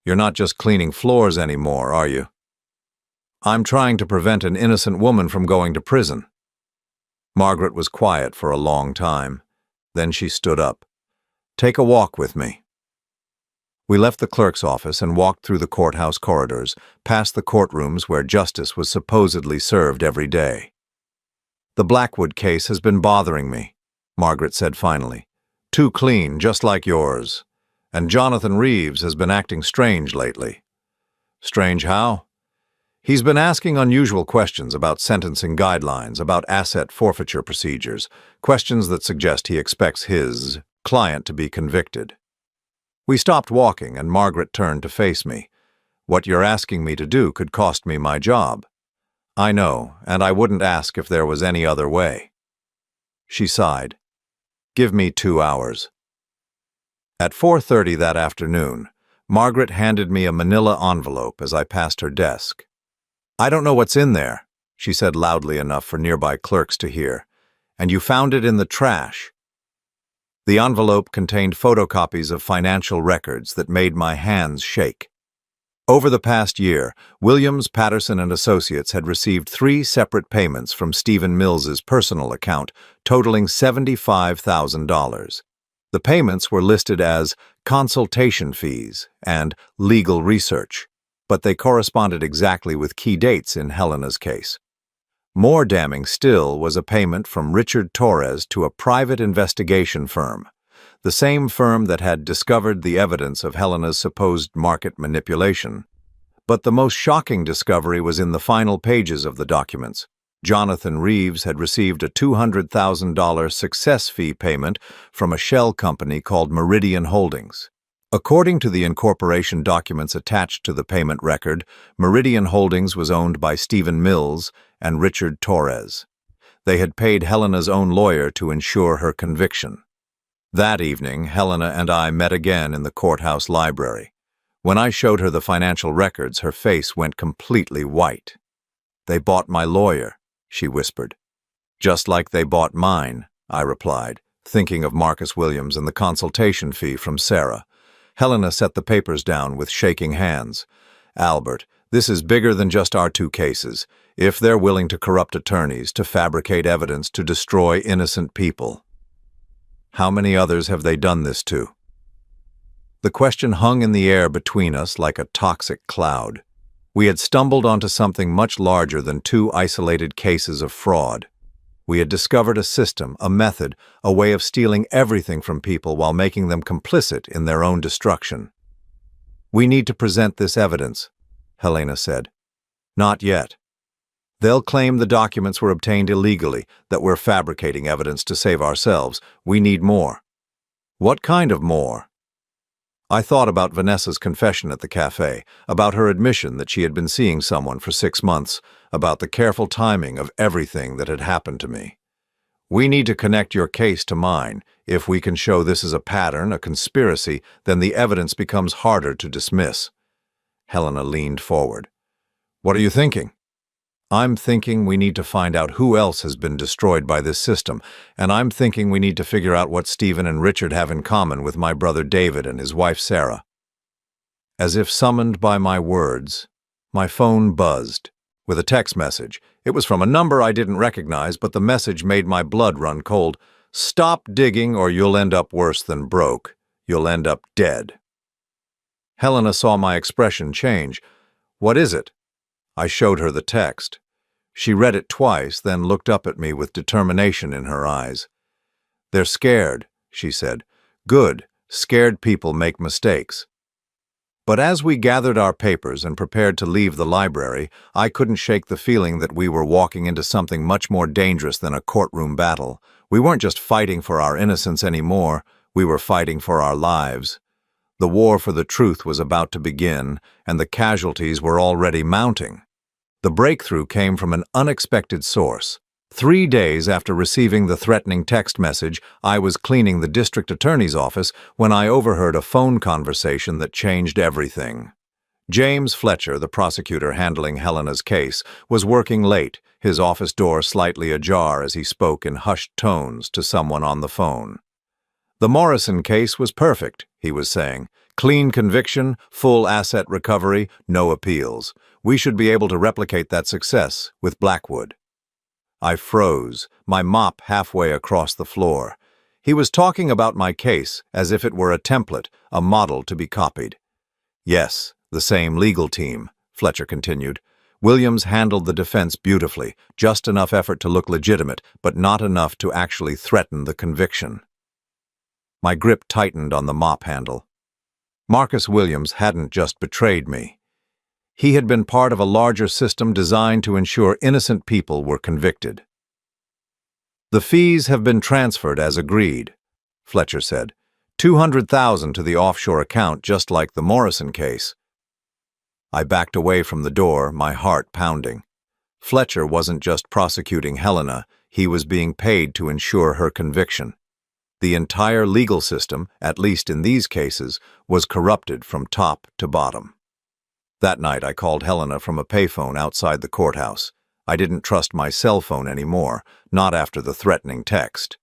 "You're not just cleaning floors anymore, are you?" "I'm trying to prevent an innocent woman from going to prison." Margaret was quiet for a long time. Then she stood up. "Take a walk with me." We left the clerk's office and walked through the courthouse corridors, past the courtrooms where justice was supposedly served every day. "The Blackwood case has been bothering me," Margaret said finally. "Too clean, just like yours. And Jonathan Reeves has been acting strange lately." "Strange how?" "He's been asking unusual questions about sentencing guidelines, about asset forfeiture procedures, questions that suggest he expects his client to be convicted." We stopped walking, and Margaret turned to face me. "What you're asking me to do could cost me my job." "I know, and I wouldn't ask if there was any other way." She sighed. "Give me 2 hours." At 4:30 that afternoon, Margaret handed me a manila envelope as I passed her desk. "I don't know what's in there," she said loudly enough for nearby clerks to hear. "And you found it in the trash." The envelope contained photocopies of financial records that made my hands shake. Over the past year, Williams, Patterson and Associates had received 3 separate payments from Stephen Mills's personal account, totaling $75,000. The payments were listed as consultation fees and legal research, but they corresponded exactly with key dates in Helena's case. More damning still was a payment from Richard Torres to a private investigation firm, the same firm that had discovered the evidence of Helena's supposed market manipulation. But the most shocking discovery was in the final pages of the documents. Jonathan Reeves had received a $200,000 success fee payment from a shell company called Meridian Holdings. According to the incorporation documents attached to the payment record, Meridian Holdings was owned by Stephen Mills and Richard Torres. They had paid Helena's own lawyer to ensure her conviction. That evening, Helena and I met again in the courthouse library. When I showed her the financial records, her face went completely white. "They bought my lawyer," she whispered. "Just like they bought mine," I replied, thinking of Marcus Williams and the consultation fee from Sarah. Helena set the papers down with shaking hands. "Albert, this is bigger than just our 2 cases. If they're willing to corrupt attorneys, to fabricate evidence, to destroy innocent people, how many others have they done this to?" The question hung in the air between us like a toxic cloud. We had stumbled onto something much larger than 2 isolated cases of fraud. We had discovered a system, a method, a way of stealing everything from people while making them complicit in their own destruction. "We need to present this evidence," Helena said. "Not yet. They'll claim the documents were obtained illegally, that we're fabricating evidence to save ourselves. We need more." "What kind of more?" I thought about Vanessa's confession at the cafe, about her admission that she had been seeing someone for 6 months, about the careful timing of everything that had happened to me. "We need to connect your case to mine. If we can show this is a pattern, a conspiracy, then the evidence becomes harder to dismiss." Helena leaned forward. "What are you thinking?" "I'm thinking we need to find out who else has been destroyed by this system, and I'm thinking we need to figure out what Stephen and Richard have in common with my brother David and his wife Sarah." As if summoned by my words, my phone buzzed with a text message. It was from a number I didn't recognize, but the message made my blood run cold. "Stop digging or you'll end up worse than broke. You'll end up dead." Helena saw my expression change. "What is it?" I showed her the text. She read it twice, then looked up at me with determination in her eyes. "They're scared. she said. Good. Scared people make mistakes. But as we gathered our papers and prepared to leave the library, I couldn't shake the feeling that we were walking into something much more dangerous than a courtroom battle. We weren't just fighting for our innocence anymore, we were fighting for our lives. The war for the truth was about to begin, and the casualties were already mounting. The breakthrough came from an unexpected source. 3 days after receiving the threatening text message, I was cleaning the district attorney's office when I overheard a phone conversation that changed everything. James Fletcher, the prosecutor handling Helena's case, was working late, his office door slightly ajar as he spoke in hushed tones to someone on the phone. The Morrison case was perfect, he was saying. Clean conviction, full asset recovery, no appeals. We should be able to replicate that success with Blackwood. I froze, my mop halfway across the floor. He was talking about my case as if it were a template, a model to be copied. Yes, the same legal team, Fletcher continued. Williams handled the defense beautifully, just enough effort to look legitimate, but not enough to actually threaten the conviction. My grip tightened on the mop handle. Marcus Williams hadn't just betrayed me. He had been part of a larger system designed to ensure innocent people were convicted. The fees have been transferred as agreed, Fletcher said. $200,000 to the offshore account, just like the Morrison case. I backed away from the door, my heart pounding. Fletcher wasn't just prosecuting Helena, he was being paid to ensure her conviction. The entire legal system, at least in these cases, was corrupted from top to bottom. That night I called Helena from a payphone outside the courthouse. I didn't trust my cell phone anymore, not after the threatening text.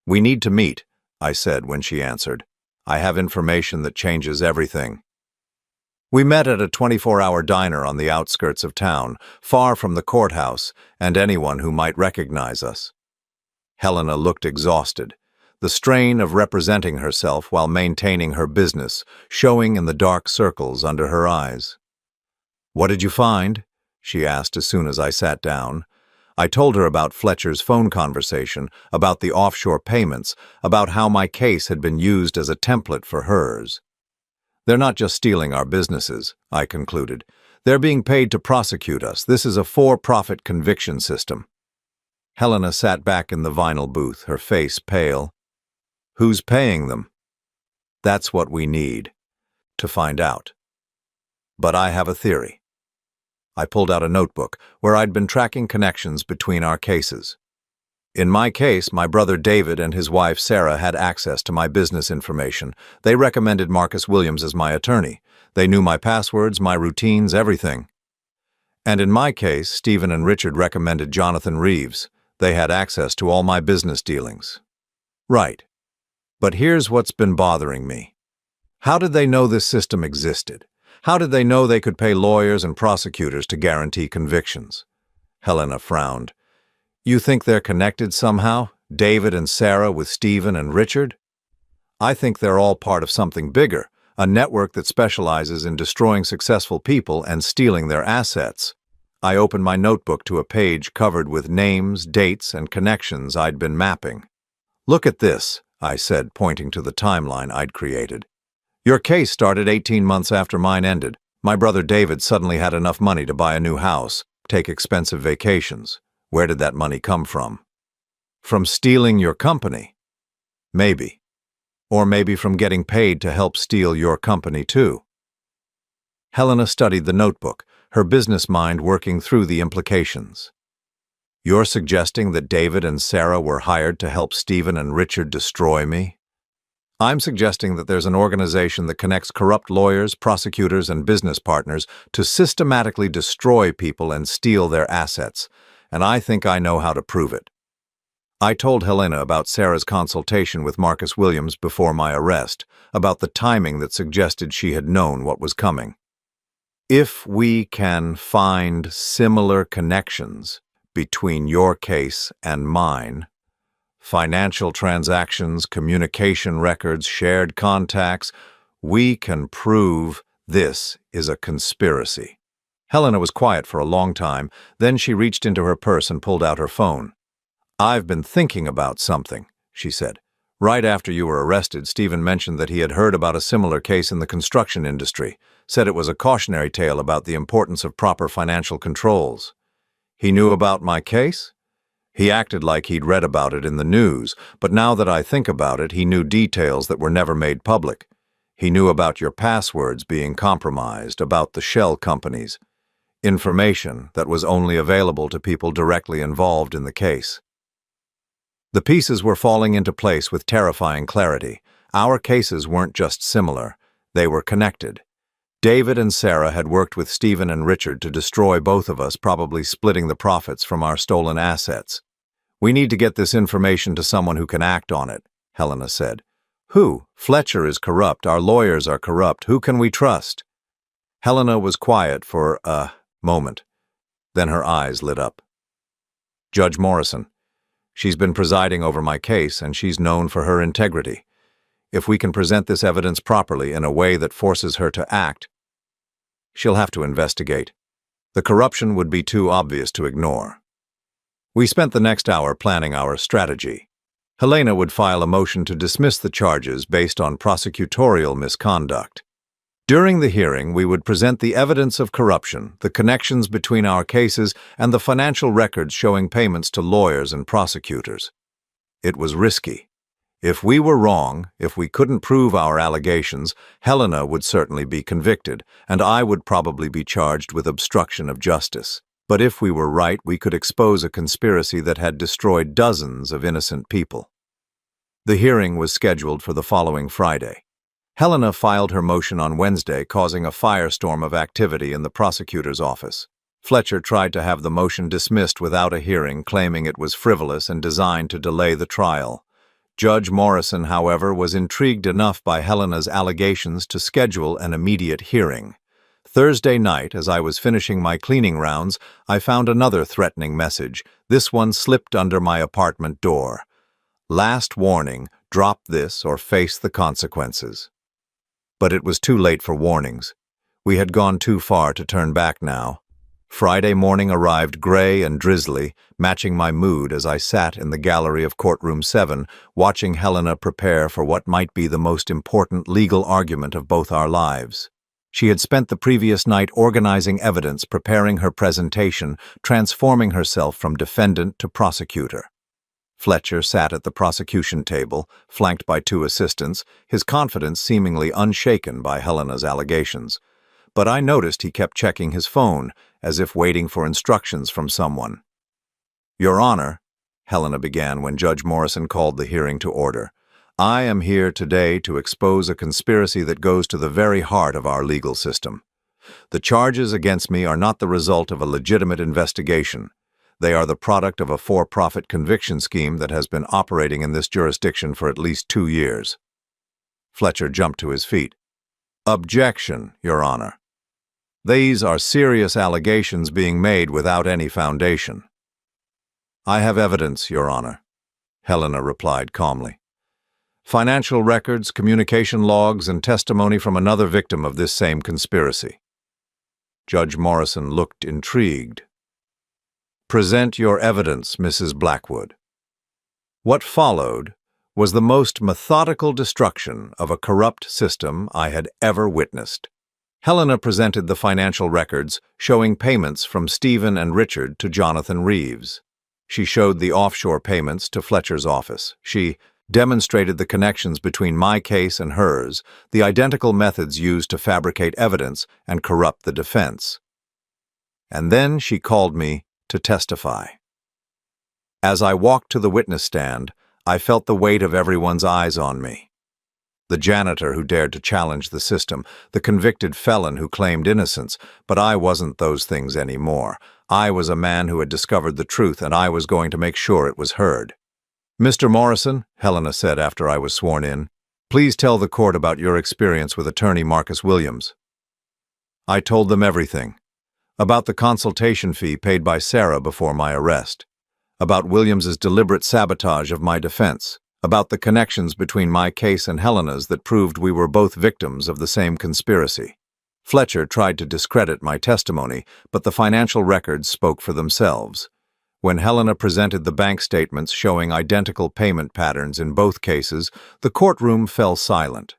"We need to meet," I said when she answered. "I have information that changes everything." We met at a 24-hour diner on the outskirts of town, far from the courthouse and anyone who might recognize us. Helena looked exhausted, the strain of representing herself while maintaining her business showing in the dark circles under her eyes. "What did you find?" she asked as soon as I sat down. I told her about Fletcher's phone conversation, about the offshore payments, about how my case had been used as a template for hers. "They're not just stealing our businesses," I concluded. "They're being paid to prosecute us. This is a for-profit conviction system." Helena sat back in the vinyl booth, her face pale. "Who's paying them?" "That's what we need to find out. But I have a theory." I pulled out a notebook where I'd been tracking connections between our cases. In my case, my brother David and his wife Sarah had access to my business information. They recommended Marcus Williams as my attorney. They knew my passwords, my routines, everything. And in my case, Stephen and Richard recommended Jonathan Reeves. They had access to all my business dealings. Right. But here's what's been bothering me. How did they know this system existed? How did they know they could pay lawyers and prosecutors to guarantee convictions? Helena frowned. "You think they're connected somehow? David and Sarah with Stephen and Richard?" "I think they're all part of something bigger, a network that specializes in destroying successful people and stealing their assets." I opened my notebook to a page covered with names, dates, and connections I'd been mapping. "Look at this," I said, pointing to the timeline I'd created. "Your case started 18 months after mine ended. My brother David suddenly had enough money to buy a new house, take expensive vacations. Where did that money come from? From stealing your company? Maybe. Or maybe from getting paid to help steal your company too." Helena studied the notebook, her business mind working through the implications. "You're suggesting that David and Sarah were hired to help Stephen and Richard destroy me?" "I'm suggesting that there's an organization that connects corrupt lawyers, prosecutors, and business partners to systematically destroy people and steal their assets, and I think I know how to prove it." I told Helena about Sarah's consultation with Marcus Williams before my arrest, about the timing that suggested she had known what was coming. "If we can find similar connections between your case and mine, financial transactions, communication records, shared contacts, we can prove this is a conspiracy." Helena was quiet for a long time, then she reached into her purse and pulled out her phone. "I've been thinking about something," she said. Right after you were arrested, Stephen mentioned that he had heard about a similar case in the construction industry, said it was a cautionary tale about the importance of proper financial controls. He knew about my case? He acted like he'd read about it in the news, but now that I think about it, he knew details that were never made public. He knew about your passwords being compromised, about the shell companies. Information that was only available to people directly involved in the case. The pieces were falling into place with terrifying clarity. Our cases weren't just similar, they were connected. David and Sarah had worked with Stephen and Richard to destroy both of us, probably splitting the profits from our stolen assets. We need to get this information to someone who can act on it, Helena said. Who? Fletcher is corrupt, our lawyers are corrupt, who can we trust? Helena was quiet for a moment. Then her eyes lit up. Judge Morrison. She's been presiding over my case, and she's known for her integrity. If we can present this evidence properly in a way that forces her to act, she'll have to investigate. The corruption would be too obvious to ignore. We spent the next hour planning our strategy. Helena would file a motion to dismiss the charges based on prosecutorial misconduct. During the hearing, we would present the evidence of corruption, the connections between our cases, and the financial records showing payments to lawyers and prosecutors. It was risky. If we were wrong, if we couldn't prove our allegations, Helena would certainly be convicted, and I would probably be charged with obstruction of justice. But if we were right, we could expose a conspiracy that had destroyed dozens of innocent people. The hearing was scheduled for the following Friday. Helena filed her motion on Wednesday, causing a firestorm of activity in the prosecutor's office. Fletcher tried to have the motion dismissed without a hearing, claiming it was frivolous and designed to delay the trial. Judge Morrison, however, was intrigued enough by Helena's allegations to schedule an immediate hearing. Thursday night, as I was finishing my cleaning rounds, I found another threatening message. This one slipped under my apartment door. Last warning, drop this or face the consequences. But it was too late for warnings. We had gone too far to turn back now. Friday morning arrived gray and drizzly, matching my mood as I sat in the gallery of Courtroom 7, watching Helena prepare for what might be the most important legal argument of both our lives. She had spent the previous night organizing evidence, preparing her presentation, transforming herself from defendant to prosecutor. Fletcher sat at the prosecution table, flanked by two assistants, his confidence seemingly unshaken by Helena's allegations. But I noticed he kept checking his phone, as if waiting for instructions from someone. Your Honor, Helena began when Judge Morrison called the hearing to order, I am here today to expose a conspiracy that goes to the very heart of our legal system. The charges against me are not the result of a legitimate investigation. They are the product of a for-profit conviction scheme that has been operating in this jurisdiction for at least 2 years. Fletcher jumped to his feet. Objection, Your Honor. These are serious allegations being made without any foundation. I have evidence, Your Honor, Helena replied calmly. Financial records, communication logs, and testimony from another victim of this same conspiracy. Judge Morrison looked intrigued. Present your evidence, Mrs. Blackwood. What followed was the most methodical destruction of a corrupt system I had ever witnessed. Helena presented the financial records showing payments from Stephen and Richard to Jonathan Reeves. She showed the offshore payments to Fletcher's office. She demonstrated the connections between my case and hers, the identical methods used to fabricate evidence and corrupt the defense. And then she called me to testify. As I walked to the witness stand, I felt the weight of everyone's eyes on me. The janitor who dared to challenge the system, the convicted felon who claimed innocence, but I wasn't those things anymore. I was a man who had discovered the truth, and I was going to make sure it was heard. Mr. Morrison, Helena said after I was sworn in, please tell the court about your experience with attorney Marcus Williams. I told them everything. About the consultation fee paid by Sarah before my arrest. About Williams's deliberate sabotage of my defense. About the connections between my case and Helena's that proved we were both victims of the same conspiracy. Fletcher tried to discredit my testimony, but the financial records spoke for themselves. When Helena presented the bank statements showing identical payment patterns in both cases, the courtroom fell silent.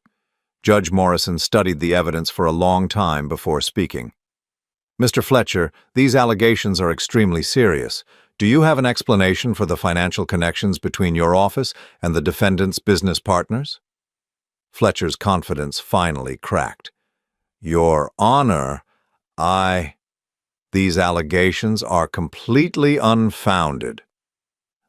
Judge Morrison studied the evidence for a long time before speaking. "Mr. Fletcher, these allegations are extremely serious. Do you have an explanation for the financial connections between your office and the defendant's business partners?" Fletcher's confidence finally cracked. "Your Honor, These allegations are completely unfounded."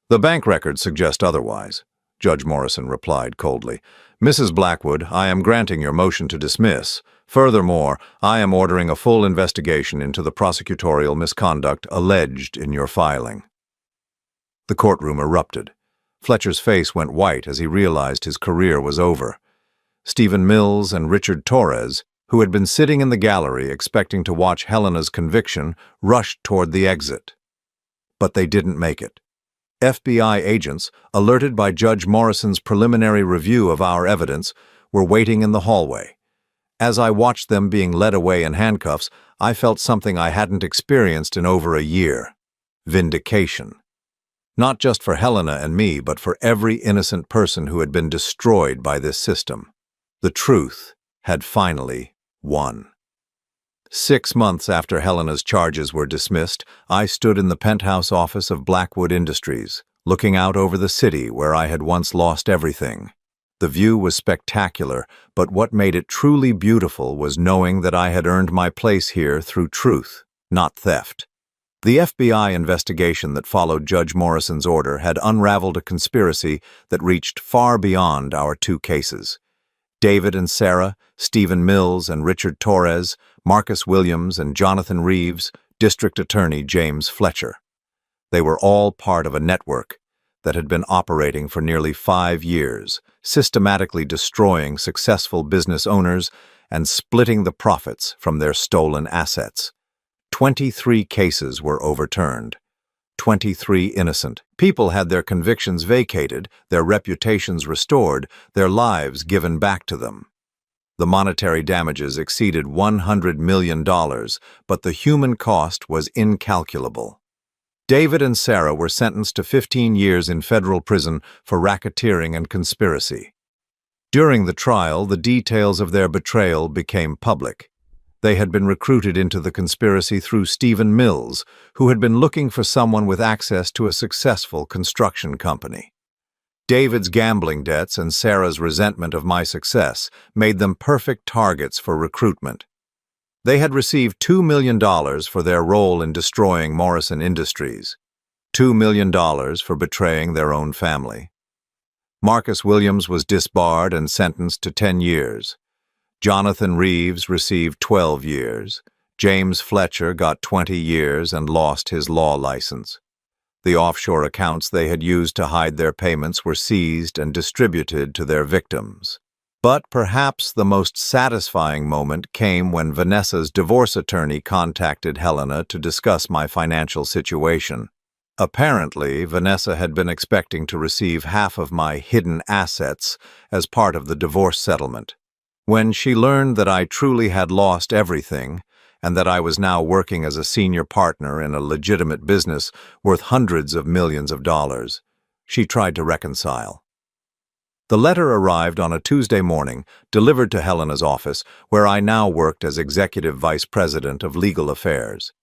"The bank records suggest otherwise," Judge Morrison replied coldly. "Mrs. Blackwood, I am granting your motion to dismiss. Furthermore, I am ordering a full investigation into the prosecutorial misconduct alleged in your filing." The courtroom erupted. Fletcher's face went white as he realized his career was over. Stephen Mills and Richard Torres, who had been sitting in the gallery expecting to watch Helena's conviction, rushed toward the exit. But they didn't make it. FBI agents, alerted by Judge Morrison's preliminary review of our evidence, were waiting in the hallway. As I watched them being led away in handcuffs, I felt something I hadn't experienced in over a year: vindication. Not just for Helena and me, but for every innocent person who had been destroyed by this system. The truth had finally won. 6 months after Helena's charges were dismissed, I stood in the penthouse office of Blackwood Industries, looking out over the city where I had once lost everything. The view was spectacular, but what made it truly beautiful was knowing that I had earned my place here through truth, not theft. The FBI investigation that followed Judge Morrison's order had unraveled a conspiracy that reached far beyond our 2 cases. David and Sarah, Stephen Mills and Richard Torres, Marcus Williams and Jonathan Reeves, District Attorney James Fletcher. They were all part of a network that had been operating for nearly 5 years, systematically destroying successful business owners and splitting the profits from their stolen assets. 23 cases were overturned. 23 innocent people had their convictions vacated, their reputations restored, their lives given back to them. The monetary damages exceeded $100 million, but the human cost was incalculable. David and Sarah were sentenced to 15 years in federal prison for racketeering and conspiracy. During the trial, the details of their betrayal became public. They had been recruited into the conspiracy through Stephen Mills, who had been looking for someone with access to a successful construction company. David's gambling debts and Sarah's resentment of my success made them perfect targets for recruitment. They had received $2 million for their role in destroying Morrison Industries, $2 million for betraying their own family. Marcus Williams was disbarred and sentenced to 10 years. Jonathan Reeves received 12 years. James Fletcher got 20 years and lost his law license. The offshore accounts they had used to hide their payments were seized and distributed to their victims. But perhaps the most satisfying moment came when Vanessa's divorce attorney contacted Helena to discuss my financial situation. Apparently, Vanessa had been expecting to receive half of my hidden assets as part of the divorce settlement. When she learned that I truly had lost everything, and that I was now working as a senior partner in a legitimate business worth hundreds of millions of dollars, she tried to reconcile. The letter arrived on a Tuesday morning, delivered to Helena's office, where I now worked as Executive Vice President of Legal Affairs.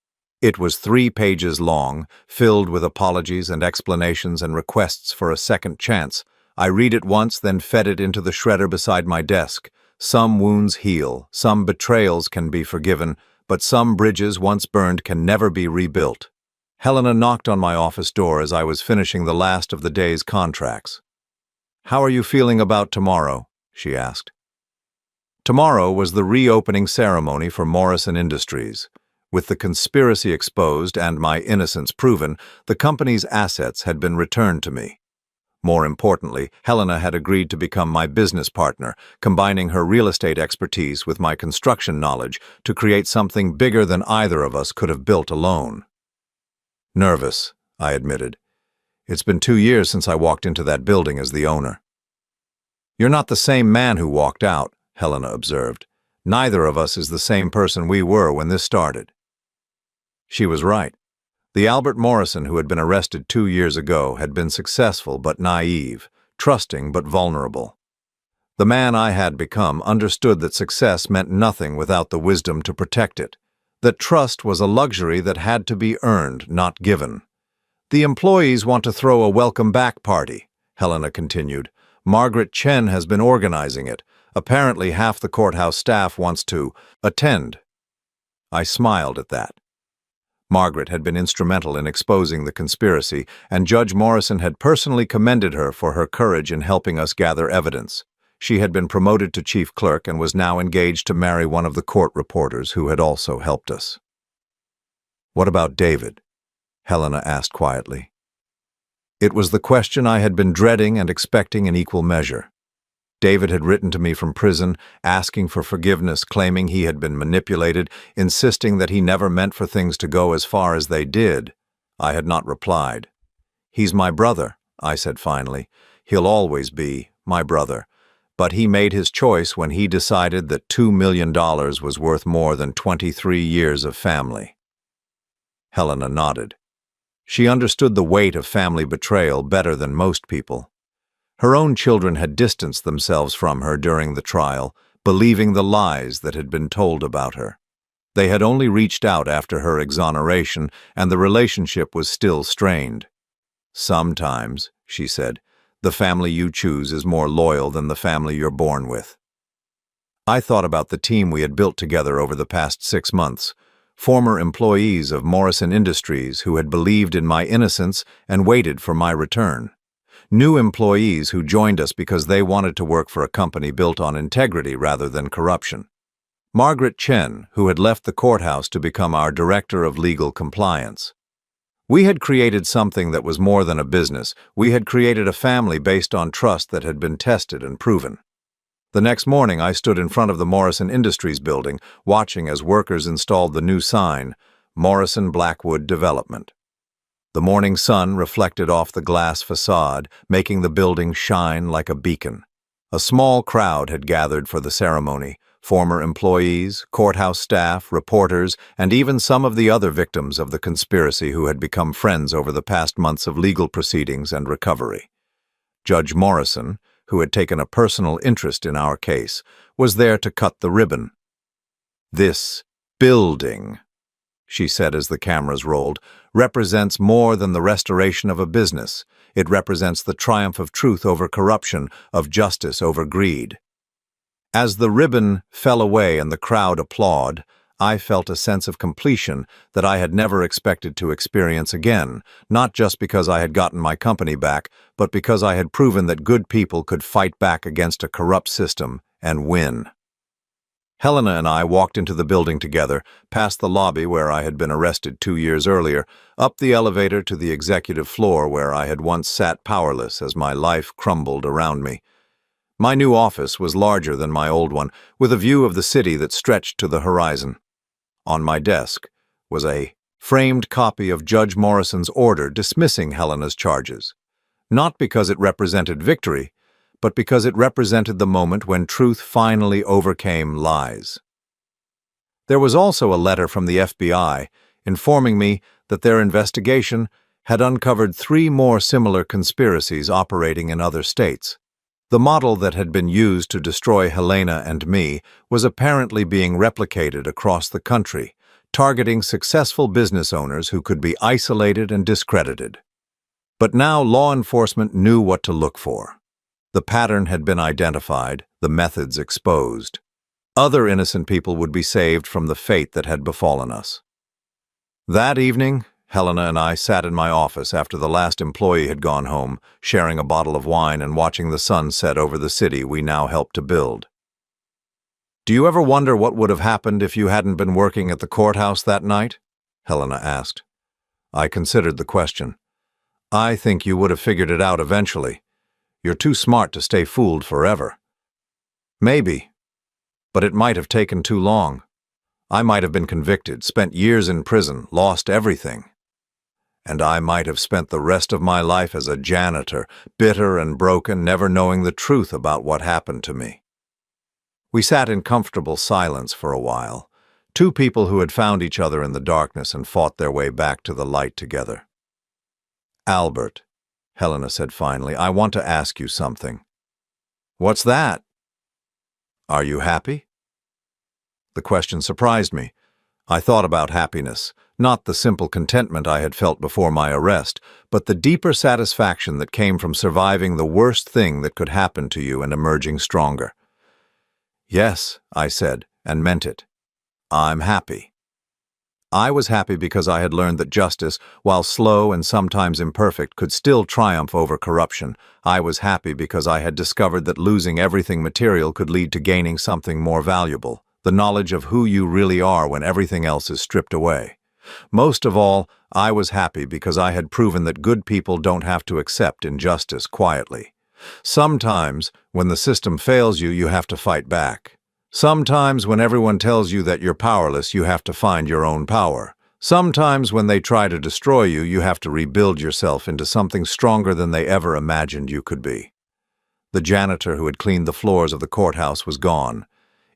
It was 3 pages long, filled with apologies and explanations and requests for a second chance. I read it once, then fed it into the shredder beside my desk. Some wounds heal, some betrayals can be forgiven, but some bridges once burned can never be rebuilt. Helena knocked on my office door as I was finishing the last of the day's contracts. "How are you feeling about tomorrow?" she asked. Tomorrow was the reopening ceremony for Morrison Industries. With the conspiracy exposed and my innocence proven, the company's assets had been returned to me. More importantly, Helena had agreed to become my business partner, combining her real estate expertise with my construction knowledge to create something bigger than either of us could have built alone. "Nervous," I admitted. "It's been 2 years since I walked into that building as the owner." "You're not the same man who walked out," Helena observed. "Neither of us is the same person we were when this started." She was right. The Albert Morrison who had been arrested 2 years ago had been successful but naive, trusting but vulnerable. The man I had become understood that success meant nothing without the wisdom to protect it, that trust was a luxury that had to be earned, not given. "The employees want to throw a welcome-back party," Helena continued. "Margaret Chen has been organizing it. Apparently half the courthouse staff wants to attend." I smiled at that. Margaret had been instrumental in exposing the conspiracy, and Judge Morrison had personally commended her for her courage in helping us gather evidence. She had been promoted to chief clerk and was now engaged to marry one of the court reporters who had also helped us. "What about David?" Helena asked quietly. It was the question I had been dreading and expecting in equal measure. David had written to me from prison, asking for forgiveness, claiming he had been manipulated, insisting that he never meant for things to go as far as they did. I had not replied. "He's my brother," I said finally. "He'll always be my brother. But he made his choice when he decided that $2 million was worth more than 23 years of family." Helena nodded. She understood the weight of family betrayal better than most people. Her own children had distanced themselves from her during the trial, believing the lies that had been told about her. They had only reached out after her exoneration, and the relationship was still strained. "Sometimes," she said, "the family you choose is more loyal than the family you're born with." I thought about the team we had built together over the past 6 months, former employees of Morrison Industries who had believed in my innocence and waited for my return. New employees who joined us because they wanted to work for a company built on integrity rather than corruption. Margaret Chen, who had left the courthouse to become our Director of Legal Compliance. We had created something that was more than a business. We had created a family based on trust that had been tested and proven. The next morning, I stood in front of the Morrison Industries building, watching as workers installed the new sign, Morrison Blackwood Development. The morning sun reflected off the glass facade, making the building shine like a beacon. A small crowd had gathered for the ceremony, former employees, courthouse staff, reporters, and even some of the other victims of the conspiracy who had become friends over the past months of legal proceedings and recovery. Judge Morrison, who had taken a personal interest in our case, was there to cut the ribbon. "This building," she said as the cameras rolled, "represents more than the restoration of a business. It represents the triumph of truth over corruption, of justice over greed." As the ribbon fell away and the crowd applauded, I felt a sense of completion that I had never expected to experience again, not just because I had gotten my company back, but because I had proven that good people could fight back against a corrupt system and win. Helena and I walked into the building together, past the lobby where I had been arrested 2 years earlier, up the elevator to the executive floor where I had once sat powerless as my life crumbled around me. My new office was larger than my old one, with a view of the city that stretched to the horizon. On my desk was a framed copy of Judge Morrison's order dismissing Helena's charges, not because it represented victory, but because it represented the moment when truth finally overcame lies. There was also a letter from the FBI informing me that their investigation had uncovered 3 more similar conspiracies operating in other states. The model that had been used to destroy Helena and me was apparently being replicated across the country, targeting successful business owners who could be isolated and discredited. But now law enforcement knew what to look for. The pattern had been identified, the methods exposed. Other innocent people would be saved from the fate that had befallen us. That evening, Helena and I sat in my office after the last employee had gone home, sharing a bottle of wine and watching the sun set over the city we now helped to build. "Do you ever wonder what would have happened if you hadn't been working at the courthouse that night?" Helena asked. I considered the question. "I think you would have figured it out eventually. You're too smart to stay fooled forever." "Maybe, but it might have taken too long. I might have been convicted, spent years in prison, lost everything. And I might have spent the rest of my life as a janitor, bitter and broken, never knowing the truth about what happened to me." We sat in comfortable silence for a while, Two people who had found each other in the darkness and fought their way back to the light together. "Albert," Helena said finally, "I want to ask you something." "What's that?" "Are you happy?" The question surprised me. I thought about happiness, not the simple contentment I had felt before my arrest, but the deeper satisfaction that came from surviving the worst thing that could happen to you and emerging stronger. "Yes," I said, and meant it. "I'm happy." I was happy because I had learned that justice, while slow and sometimes imperfect, could still triumph over corruption. I was happy because I had discovered that losing everything material could lead to gaining something more valuable, the knowledge of who you really are when everything else is stripped away. Most of all, I was happy because I had proven that good people don't have to accept injustice quietly. Sometimes, when the system fails you, you have to fight back. Sometimes when everyone tells you that you're powerless, you have to find your own power. Sometimes when they try to destroy you, you have to rebuild yourself into something stronger than they ever imagined you could be. The janitor who had cleaned the floors of the courthouse was gone.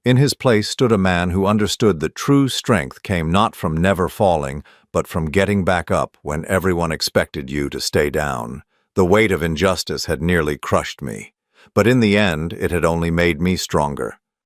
In his place stood a man who understood that true strength came not from never falling, but from getting back up when everyone expected you to stay down. The weight of injustice had nearly crushed me, but in the end, it had only made me stronger.